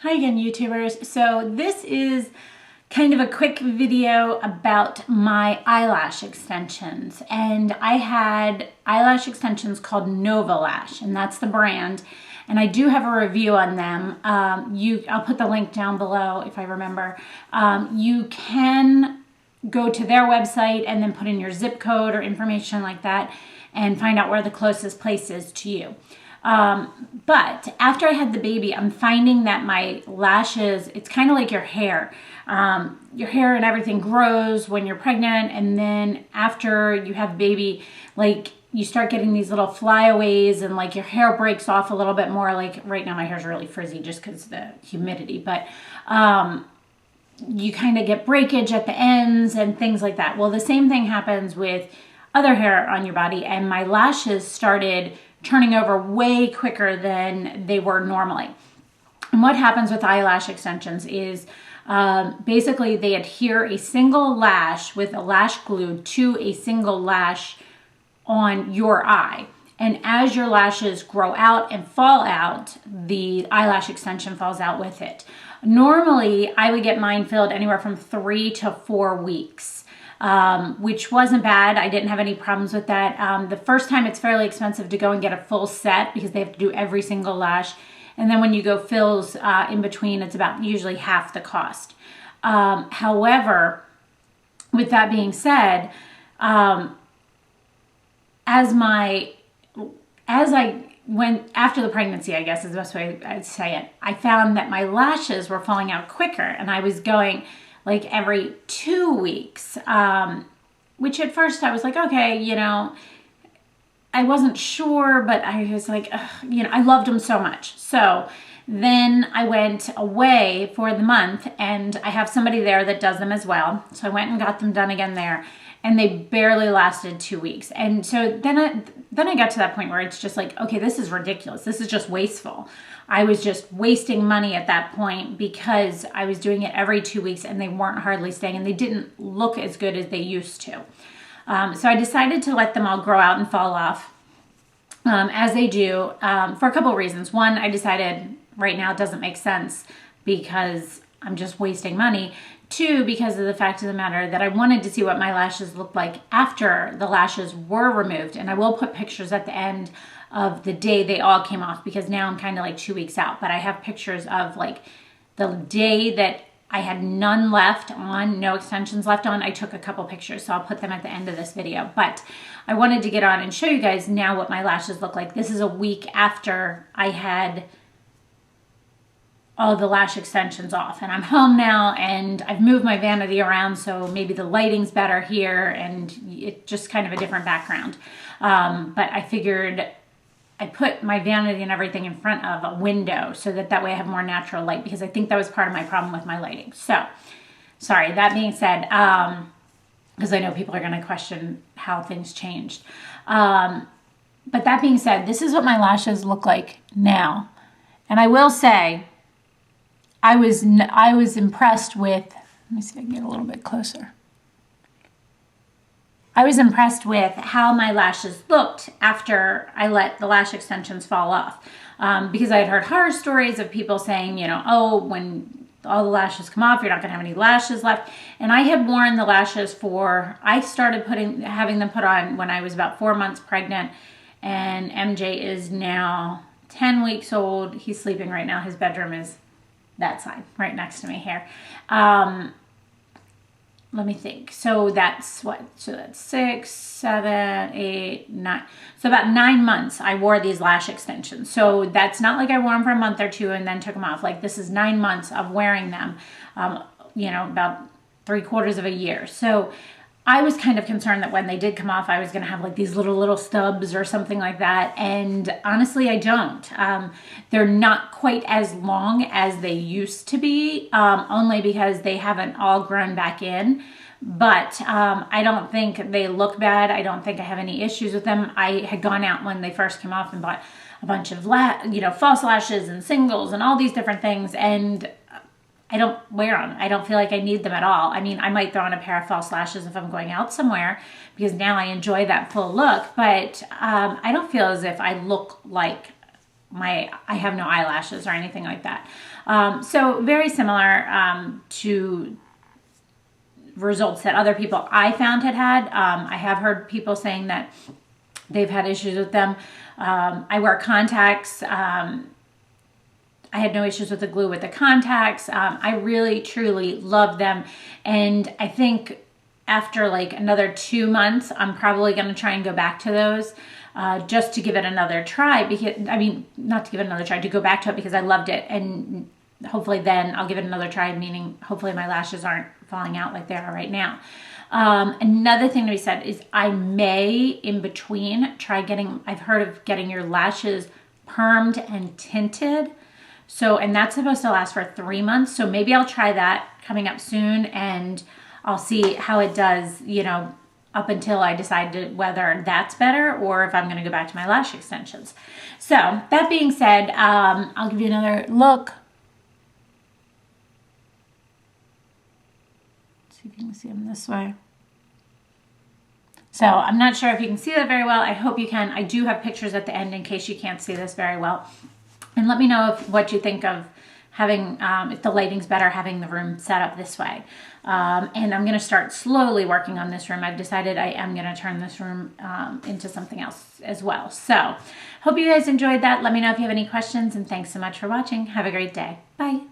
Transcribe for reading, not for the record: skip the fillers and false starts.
Hi again, YouTubers. So this is kind of a quick video about my eyelash extensions. And I had eyelash extensions called NovaLash, and that's the brand. And I do have a review on them. I'll put the link down below if I remember. You can go to their website and then put in your zip code or information like that and find out where the closest place is to you. But after I had the baby, I'm finding that my lashes, it's kind of like your hair. Your hair and everything grows when you're pregnant, and then after you have baby, like you start getting these little flyaways and like your hair breaks off a little bit more. Like right now my hair's really frizzy just because of the humidity, but you kind of get breakage at the ends and things like that. Well, the same thing happens with other hair on your body, and my lashes started turning over way quicker than they were normally. And what happens with eyelash extensions is basically they adhere a single lash with a lash glue to a single lash on your eye. And as your lashes grow out and fall out, the eyelash extension falls out with it. Normally, I would get mine filled anywhere from 3 to 4 weeks. Which wasn't bad. I didn't have any problems with that. The first time it's fairly expensive to go and get a full set because they have to do every single lash. And then when you go fills in between, it's about usually half the cost. However, with that being said, as I went after the pregnancy, I guess is the best way I'd say it, I found that my lashes were falling out quicker, and I was going like every 2 weeks, which at first I was like, okay, you know, I wasn't sure, but I was like, you know, I loved them so much. So then I went away for the month, and I have somebody there that does them as well. So I went and got them done again there, and they barely lasted 2 weeks. And so then I got to that point where it's just like, okay, this is ridiculous. This is just wasteful. I was just wasting money at that point because I was doing it every 2 weeks and they weren't hardly staying, and they didn't look as good as they used to. So I decided to let them all grow out and fall off as they do for a couple of reasons. One, I decided right now it doesn't make sense because I'm just wasting money. Two, because of the fact of the matter that I wanted to see what my lashes looked like after the lashes were removed. And I will put pictures at the end of the day they all came off, because now I'm kind of like 2 weeks out, but I have pictures of like the day that I had none left on, no extensions left on. I took a couple pictures, so I'll put them at the end of this video. But I wanted to get on and show you guys now what my lashes look like. This is a week after I had all the lash extensions off, and I'm home now, and I've moved my vanity around, so maybe the lighting's better here, and it's just kind of a different background. But I figured I put my vanity and everything in front of a window so that way I have more natural light, because I think that was part of my problem with my lighting. So, sorry, that being said, because I know people are going to question how things changed. But that being said, this is what my lashes look like now. And I will say, I was impressed with, let me see if I can get a little bit closer. I was impressed with how my lashes looked after I let the lash extensions fall off. Because I had heard horror stories of people saying, you know, oh, when all the lashes come off, you're not going to have any lashes left. And I had worn the lashes I started having them put on when I was about 4 months pregnant. And MJ is now 10 weeks old. He's sleeping right now. His bedroom is that side, right next to me here. Let me think. So that's what? So that's 6, 7, 8, 9. So about 9 months I wore these lash extensions. So that's not like I wore them for a month or two and then took them off. Like, this is 9 months of wearing them, you know, about 3/4 of a year. So I was kind of concerned that when they did come off, I was going to have like these little stubs or something like that. And honestly, I don't. They're not quite as long as they used to be, only because they haven't all grown back in. But I don't think they look bad. I don't think I have any issues with them. I had gone out when they first came off and bought a bunch of false lashes and singles and all these different things, and I don't wear them. I don't feel like I need them at all. I mean, I might throw on a pair of false lashes if I'm going out somewhere, because now I enjoy that full look, but I don't feel as if I look like I have no eyelashes or anything like that. So very similar to results that other people I found had. I have heard people saying that they've had issues with them. I wear contacts. I had no issues with the glue with the contacts. I really, truly love them. And I think after like another 2 months, I'm probably going to try and go back to those just to give it another try. Because, I mean, not to give it another try, to go back to it because I loved it. And hopefully then I'll give it another try, meaning hopefully my lashes aren't falling out like they are right now. Another thing to be said is I may, in between, try getting, I've heard of getting your lashes permed and tinted. So, and that's supposed to last for 3 months. So maybe I'll try that coming up soon, and I'll see how it does, you know, up until I decide whether that's better or if I'm going to go back to my lash extensions. So that being said, I'll give you another look. Let's see if you can see them this way. So I'm not sure if you can see that very well. I hope you can. I do have pictures at the end in case you can't see this very well. And let me know what you think of having, if the lighting's better, having the room set up this way. And I'm going to start slowly working on this room. I've decided I am going to turn this room into something else as well. So hope you guys enjoyed that. Let me know if you have any questions, and thanks so much for watching. Have a great day. Bye.